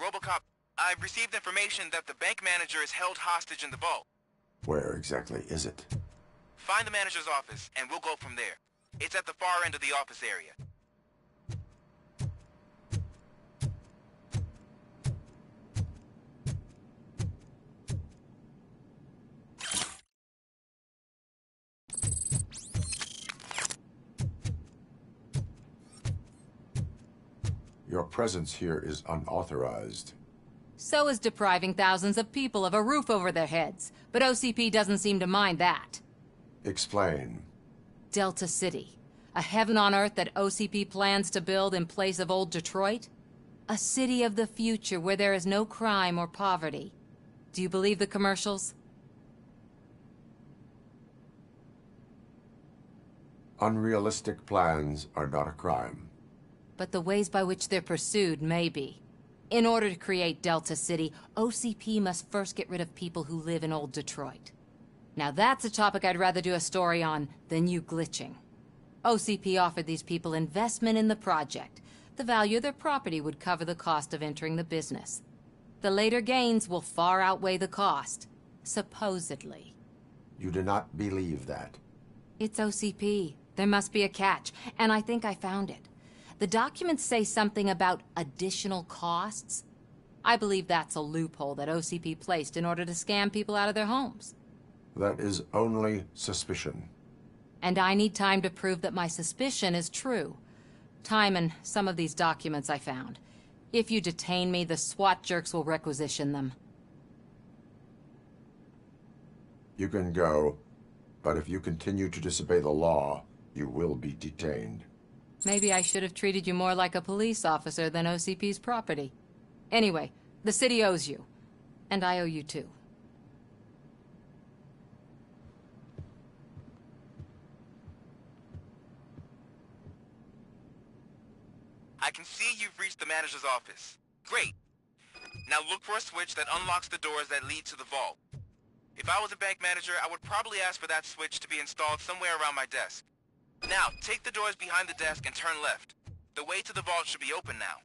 Robocop, I've received information that the bank manager is held hostage in the vault. Where exactly is it? Find the manager's office, and we'll go from there. It's at the far end of the office area. Your presence here is unauthorized. So is depriving thousands of people of a roof over their heads. But OCP doesn't seem to mind that. Explain. Delta City. A heaven on earth that OCP plans to build in place of old Detroit? A city of the future where there is no crime or poverty. Do you believe the commercials? Unrealistic plans are not a crime. But the ways by which they're pursued may be. In order to create Delta City, OCP must first get rid of people who live in old Detroit. Now that's a topic I'd rather do a story on than you glitching. OCP offered these people investment in the project. The value of their property would cover the cost of entering the business. The later gains will far outweigh the cost, supposedly. You do not believe that. It's OCP. There must be a catch, and I think I found it. The documents say something about additional costs. I believe that's a loophole that OCP placed in order to scam people out of their homes. That is only suspicion. And I need time to prove that my suspicion is true. Time and some of these documents I found. If you detain me, the SWAT jerks will requisition them. You can go, but if you continue to disobey the law, you will be detained. Maybe I should have treated you more like a police officer than OCP's property. Anyway, the city owes you. And I owe you too. I can see you've reached the manager's office. Great. Now look for a switch that unlocks the doors that lead to the vault. If I was a bank manager, I would probably ask for that switch to be installed somewhere around my desk. Now, take the doors behind the desk and turn left. The way to the vault should be open now.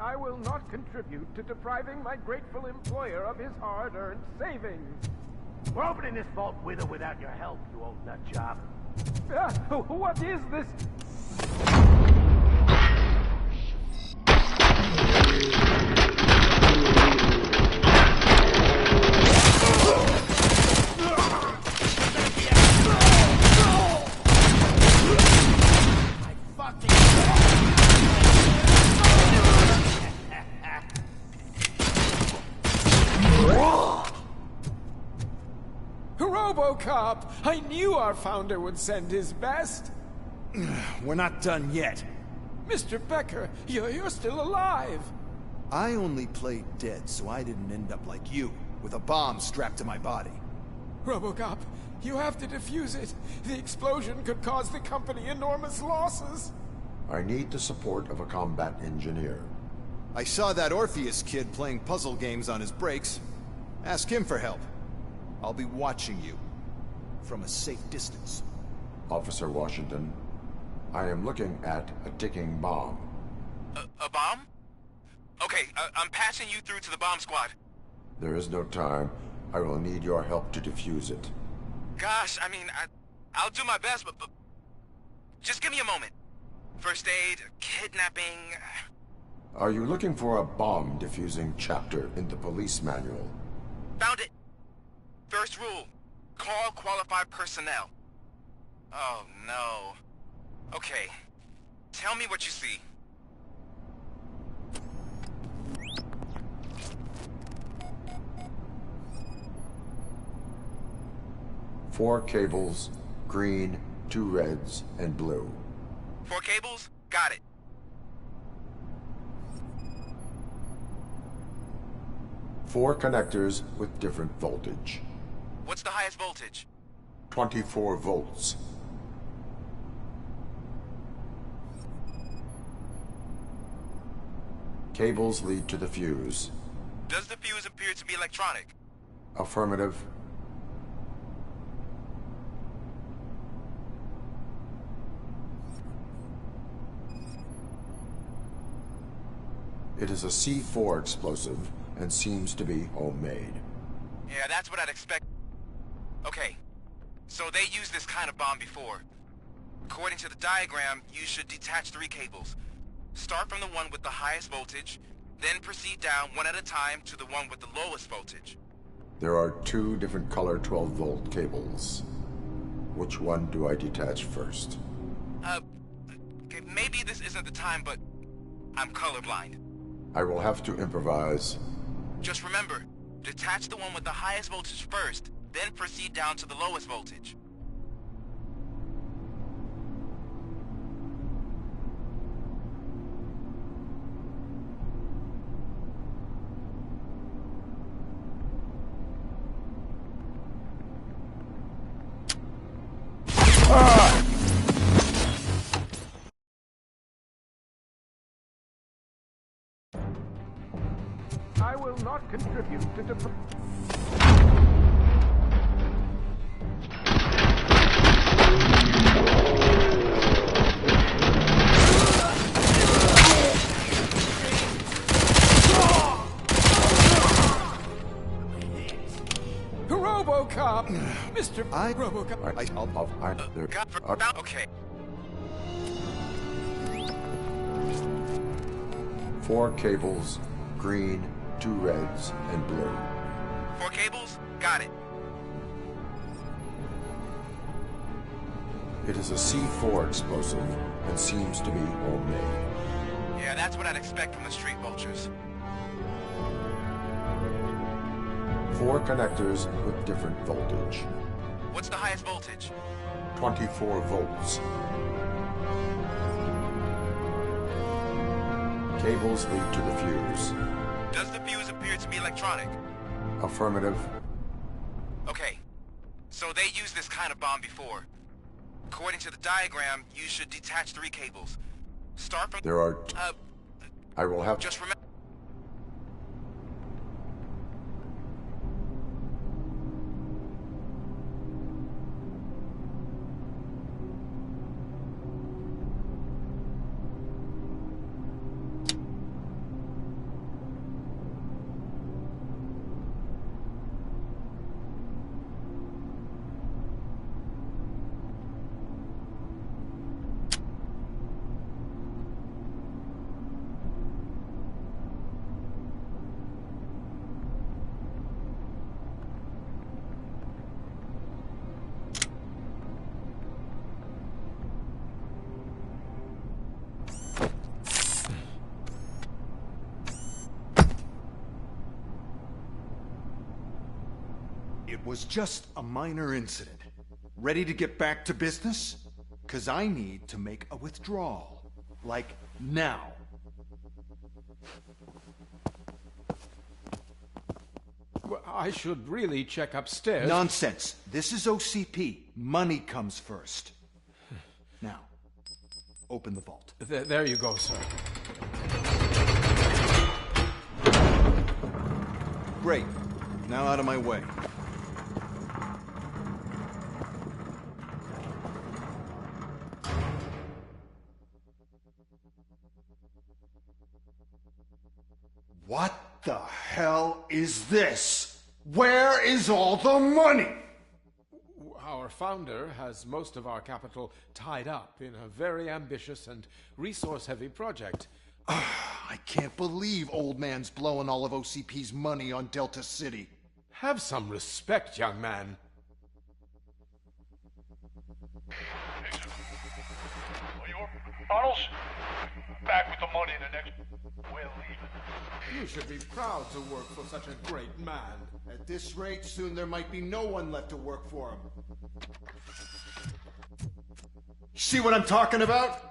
I will not contribute to depriving my grateful employer of his hard-earned savings. We're opening this vault with or without your help, you old nut job. What is this? RoboCop! I knew our founder would send his best. We're not done yet. Mr. Becker, you're still alive. I only played dead so I didn't end up like you, with a bomb strapped to my body. RoboCop, you have to defuse it. The explosion could cause the company enormous losses. I need the support of a combat engineer. I saw that Orpheus kid playing puzzle games on his breaks. Ask him for help. I'll be watching you. From a safe distance. Officer Washington, I am looking at a ticking bomb. A bomb? Okay, I'm passing you through to the bomb squad. There is no time. I will need your help to defuse it. Gosh, I mean, I'll do my best, but just give me a moment. First aid, kidnapping... Are you looking for a bomb defusing chapter in the police manual? Found it. First rule, call qualified personnel. Oh, no. Okay, tell me what you see. Four cables, green, 2 reds, and blue. 4 cables? Got it. Four connectors with different voltage. What's the highest voltage? 24 volts. Cables lead to the fuse. Does the fuse appear to be electronic? Affirmative. It is a C4 explosive and seems to be homemade. Yeah, that's what I'd expect. Okay, so they used this kind of bomb before. According to the diagram, you should detach 3 cables. Start from the one with the highest voltage, then proceed down one at a time to the one with the lowest voltage. There are 2 different color 12-volt cables. Which one do I detach first? Okay, maybe this isn't the time, but I'm colorblind. I will have to improvise. Just remember, detach the one with the highest voltage first, then proceed down to the lowest voltage. I will not contribute to RoboCop! Mr. RoboCop. Okay. 4 cables, green, 2 reds, and blue. 4 cables? Got it. It is a C4 explosive and seems to be homemade. Yeah, that's what I'd expect from the street vultures. 4 connectors with different voltage. What's the highest voltage? 24 volts. Cables lead to the fuse. Does the fuse appear to be electronic? Affirmative. Okay, so they used this kind of bomb before. According to the diagram, you should detach 3 cables. Start from... There are... I will have... Just remember... It was just a minor incident. Ready to get back to business? 'Cause I need to make a withdrawal. Like, now. Well, I should really check upstairs. Nonsense. This is OCP. Money comes first. Now, open the vault. There you go, sir. Great. Now out of my way. What the hell is this? Where is all the money? Our founder has most of our capital tied up in a very ambitious and resource-heavy project. I can't believe old man's blowing all of OCP's money on Delta City. Have some respect, young man. Arnold's back with the money in the next... We're leaving. You should be proud to work for such a great man. At this rate, soon there might be no one left to work for him. See what I'm talking about?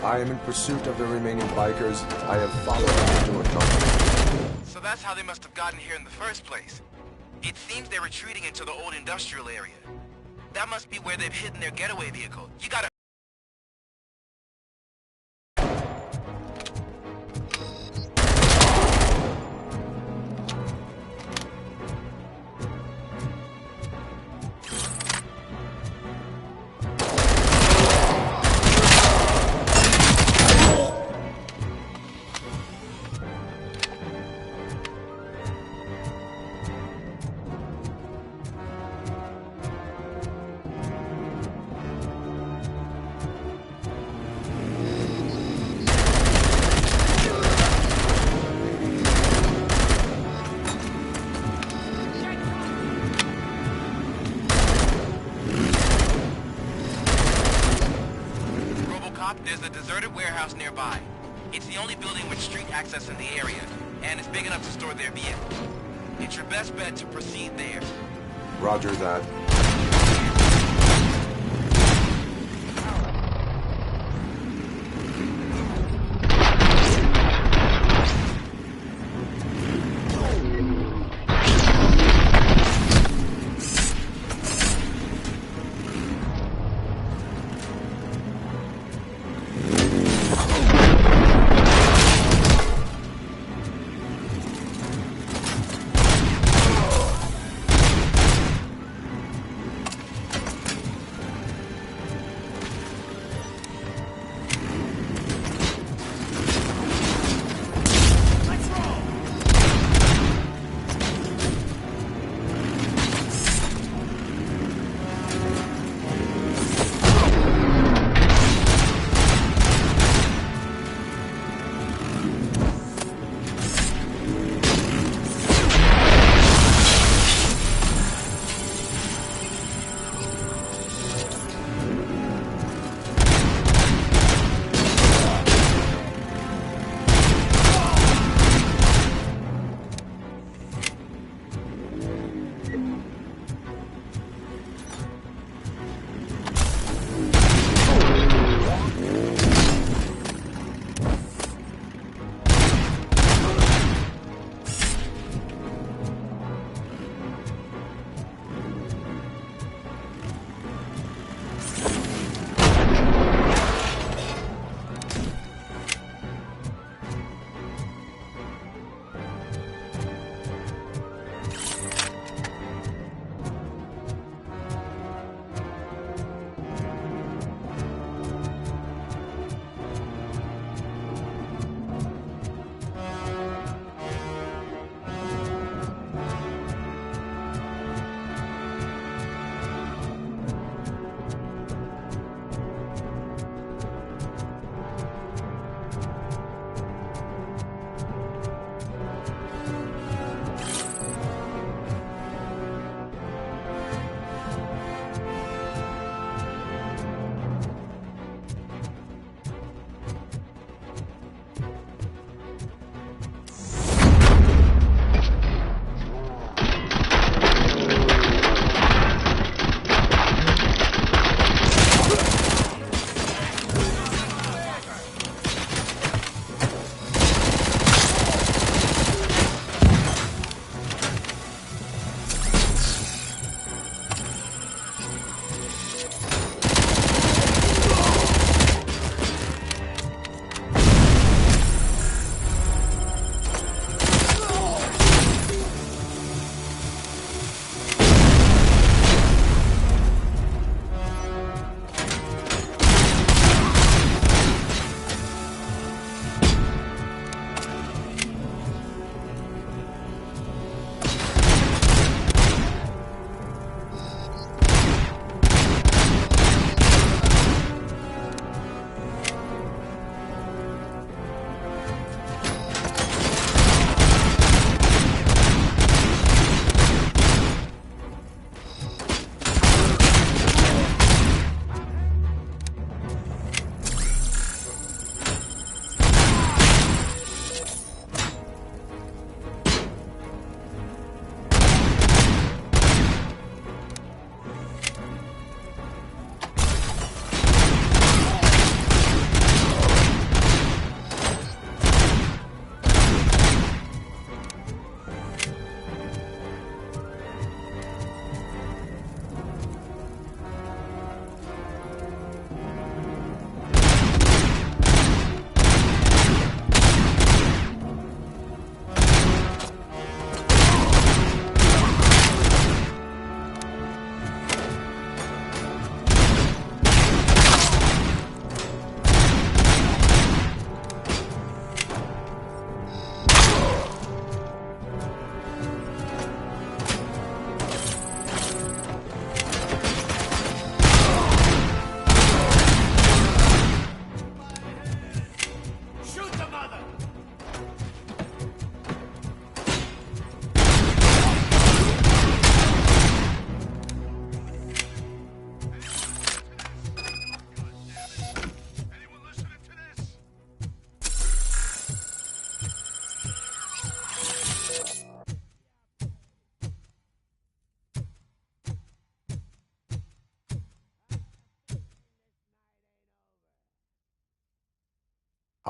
I am in pursuit of the remaining bikers. I have followed them into a tunnel. So that's how they must have gotten here in the first place. It seems they're retreating into the old industrial area. That must be where they've hidden their getaway vehicle. You gotta... There's a deserted warehouse nearby. It's the only building with street access in the area, and it's big enough to store their vehicle. It's your best bet to proceed there. Roger that.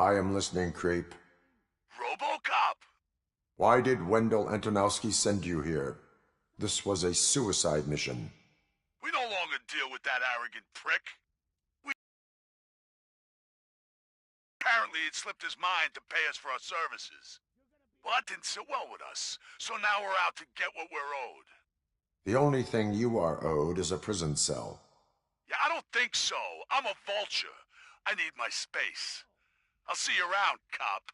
I am listening, creep. RoboCop! Why did Wendell Antonowski send you here? This was a suicide mission. We no longer deal with that arrogant prick. Apparently it slipped his mind to pay us for our services. Well, that didn't sit well with us, so now we're out to get what we're owed. The only thing you are owed is a prison cell. Yeah, I don't think so. I'm a vulture. I need my space. I'll see you around, cop.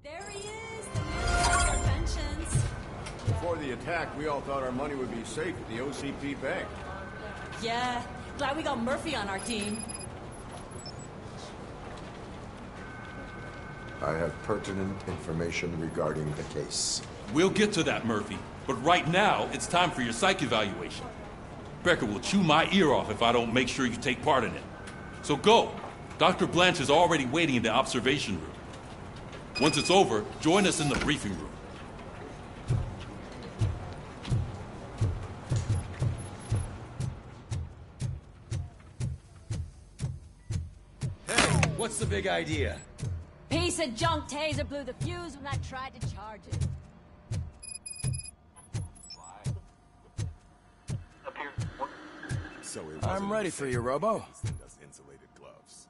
There he is, the man of pensions. Before the attack, we all thought our money would be safe at the OCP bank. Yeah, glad we got Murphy on our team. I have pertinent information regarding the case. We'll get to that, Murphy. But right now, it's time for your psych evaluation. Becker will chew my ear off if I don't make sure you take part in it. So go. Dr. Blanche is already waiting in the observation room. Once it's over, join us in the briefing room. Hey, what's the big idea? Piece of junk taser blew the fuse when I tried to charge it. So I'm ready for you, Robo. Insulated gloves.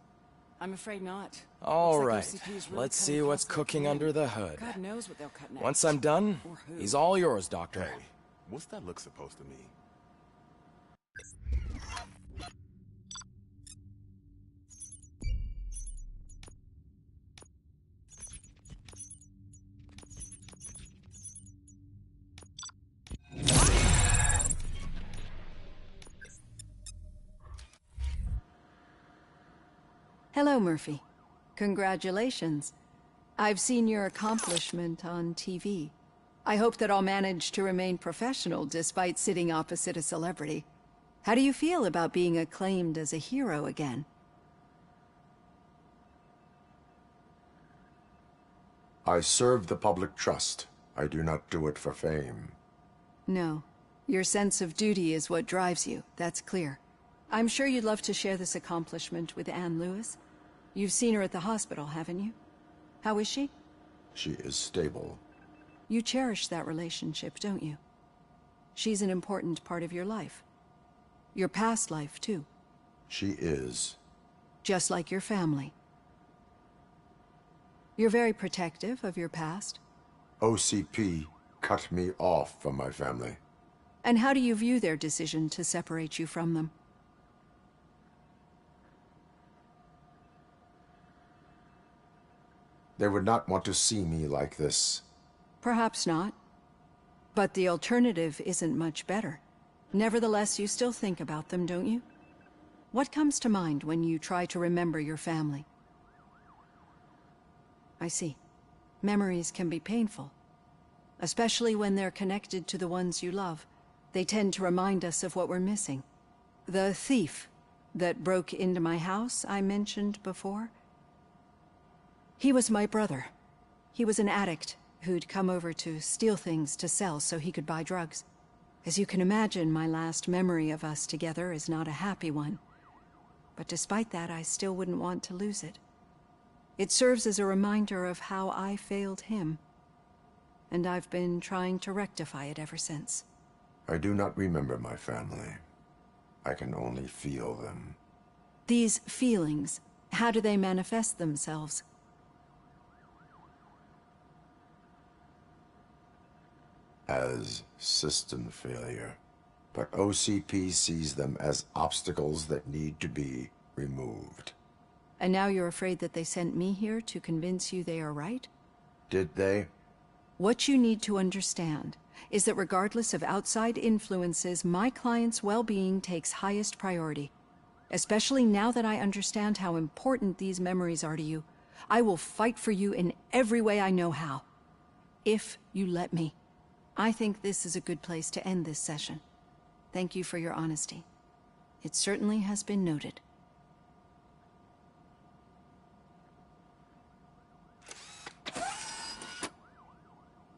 I'm afraid not. All Looks like right, OCP is really let's cutting see what's costs like cooking crazy. under the hood. God knows what they'll cut next. Once I'm done, Or who. he's all yours, Doctor. Hey, what's that look supposed to mean? Hello, Murphy. Congratulations. I've seen your accomplishment on TV. I hope that I'll manage to remain professional despite sitting opposite a celebrity. How do you feel about being acclaimed as a hero again? I serve the public trust. I do not do it for fame. No. Your sense of duty is what drives you, that's clear. I'm sure you'd love to share this accomplishment with Anne Lewis. You've seen her at the hospital, haven't you? How is she? She is stable. You cherish that relationship, don't you? She's an important part of your life. Your past life, too. She is. Just like your family. You're very protective of your past. OCP cut me off from my family. And how do you view their decision to separate you from them? They would not want to see me like this. Perhaps not. But the alternative isn't much better. Nevertheless, you still think about them, don't you? What comes to mind when you try to remember your family? I see. Memories can be painful. Especially when they're connected to the ones you love. They tend to remind us of what we're missing. The thief that broke into my house I mentioned before? He was my brother. He was an addict who'd come over to steal things to sell so he could buy drugs. As you can imagine, my last memory of us together is not a happy one. But despite that, I still wouldn't want to lose it. It serves as a reminder of how I failed him. And I've been trying to rectify it ever since. I do not remember my family. I can only feel them. These feelings, how do they manifest themselves? As system failure. But OCP sees them as obstacles that need to be removed. And now you're afraid that they sent me here to convince you they are right? Did they? What you need to understand is that regardless of outside influences, my client's well-being takes highest priority. Especially now that I understand how important these memories are to you. I will fight for you in every way I know how. If you let me. I think this is a good place to end this session. Thank you for your honesty. It certainly has been noted.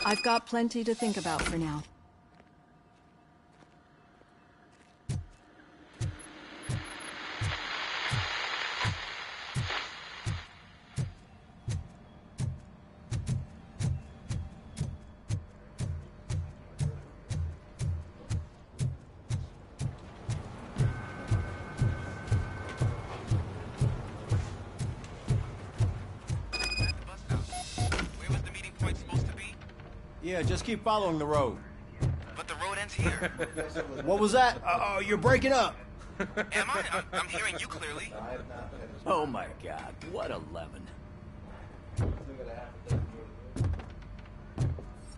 I've got plenty to think about for now. Yeah, just keep following the road. But the road ends here. What was that? You're breaking up. Am I? I'm hearing you clearly. Oh my god, what a lemon.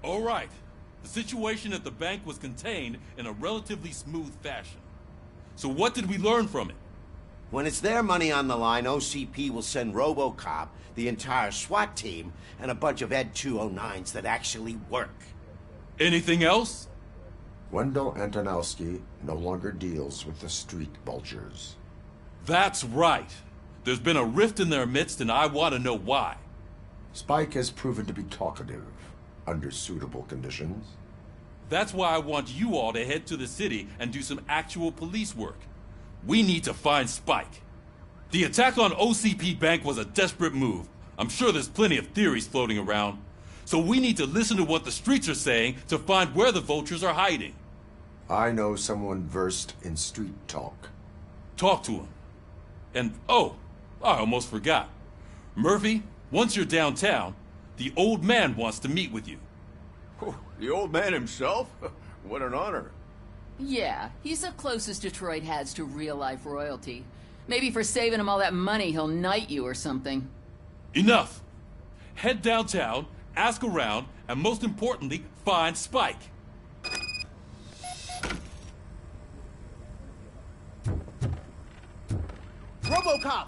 All right. The situation at the bank was contained in a relatively smooth fashion. So what did we learn from it? When it's their money on the line, OCP will send RoboCop, the entire SWAT team, and a bunch of Ed 209s that actually work. Anything else? Wendell Antonowski no longer deals with the street vultures. That's right. There's been a rift in their midst, and I want to know why. Spike has proven to be talkative, under suitable conditions. That's why I want you all to head to the city and do some actual police work. We need to find Spike. The attack on OCP Bank was a desperate move. I'm sure there's plenty of theories floating around. So we need to listen to what the streets are saying to find where the vultures are hiding. I know someone versed in street talk. Talk to him. And, oh, I almost forgot. Murphy, once you're downtown, the old man wants to meet with you. Oh, the old man himself? What an honor. Yeah, he's the closest Detroit has to real-life royalty. Maybe for saving him all that money, he'll knight you or something. Enough! Head downtown, ask around, and most importantly, find Spike. RoboCop!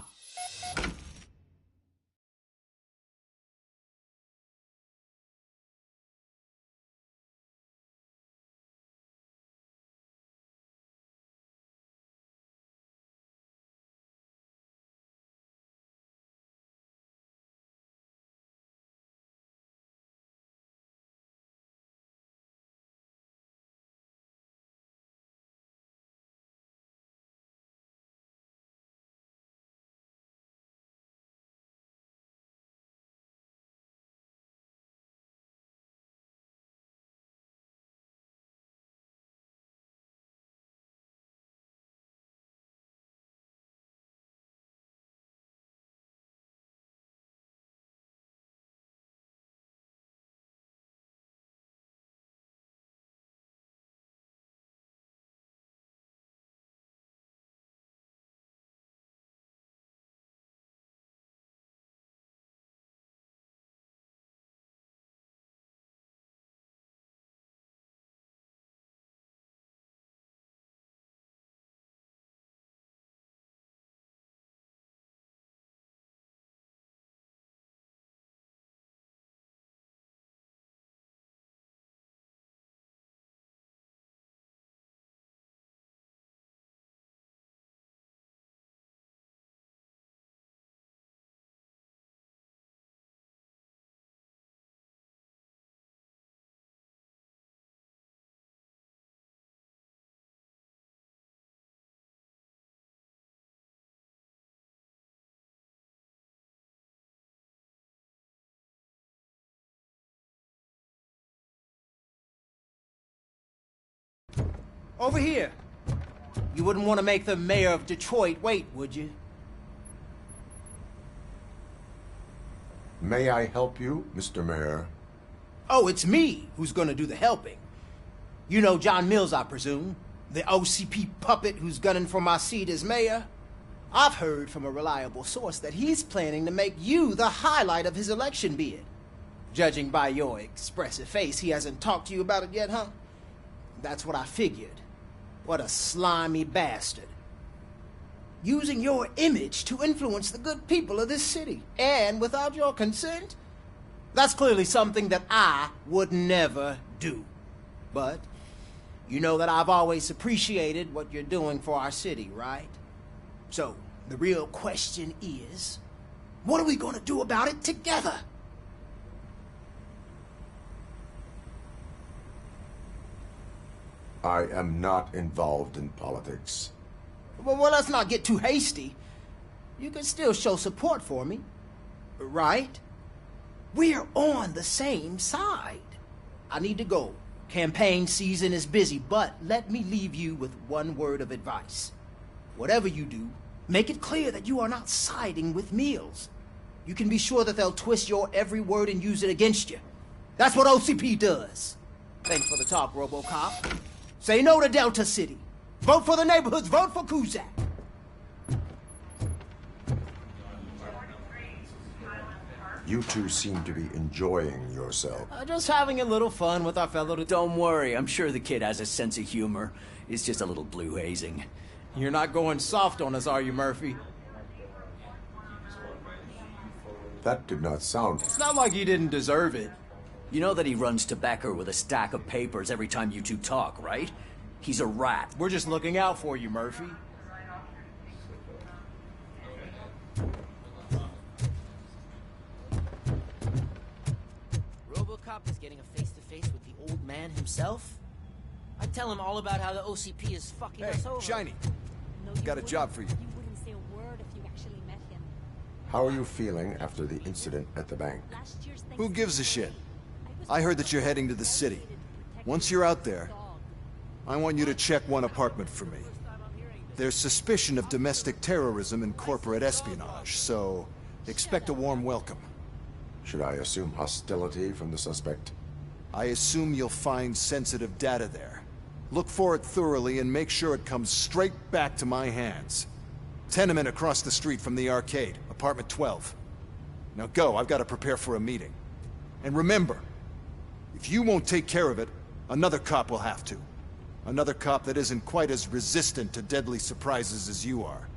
Over here. You wouldn't want to make the mayor of Detroit wait, would you? May I help you, Mr. Mayor? Oh, it's me who's gonna do the helping. You know John Mills, I presume? The OCP puppet who's gunning for my seat as mayor? I've heard from a reliable source that he's planning to make you the highlight of his election bid. Judging by your expressive face, he hasn't talked to you about it yet, huh? That's what I figured. What a slimy bastard. Using your image to influence the good people of this city, and without your consent? That's clearly something that I would never do. But You know that I've always appreciated what you're doing for our city, right? So, the real question is, what are we gonna do about it together? I am not involved in politics. Well, let's not get too hasty. You can still show support for me, right? We're on the same side. I need to go. Campaign season is busy, but let me leave you with one word of advice. Whatever you do, make it clear that you are not siding with Mills. You can be sure that they'll twist your every word and use it against you. That's what OCP does. Thanks for the talk, RoboCop. Say no to Delta City. Vote for the neighborhoods. Vote for Kuzak. You two seem to be enjoying yourself. Just having a little fun with our fellow... Don't worry, I'm sure the kid has a sense of humor. It's just a little blue hazing. You're not going soft on us, are you, Murphy? That did not sound... It's not like you didn't deserve it. You know that he runs to Becker with a stack of papers every time you two talk, right? He's a rat. We're just looking out for you, Murphy. RoboCop is getting a face-to-face with the old man himself? I tell him all about how the OCP is fucking us over. Hey, Shiny. Got a job for you. You wouldn't say a word if you actually met him. How are you feeling after the incident at the bank? Who gives a shit? I heard that you're heading to the city. Once you're out there, I want you to check one apartment for me. There's suspicion of domestic terrorism and corporate espionage, so expect a warm welcome. Should I assume hostility from the suspect? I assume you'll find sensitive data there. Look for it thoroughly and make sure it comes straight back to my hands. Tenement across the street from the arcade, apartment 12. Now go, I've got to prepare for a meeting. And remember, if you won't take care of it, another cop will have to. Another cop that isn't quite as resistant to deadly surprises as you are.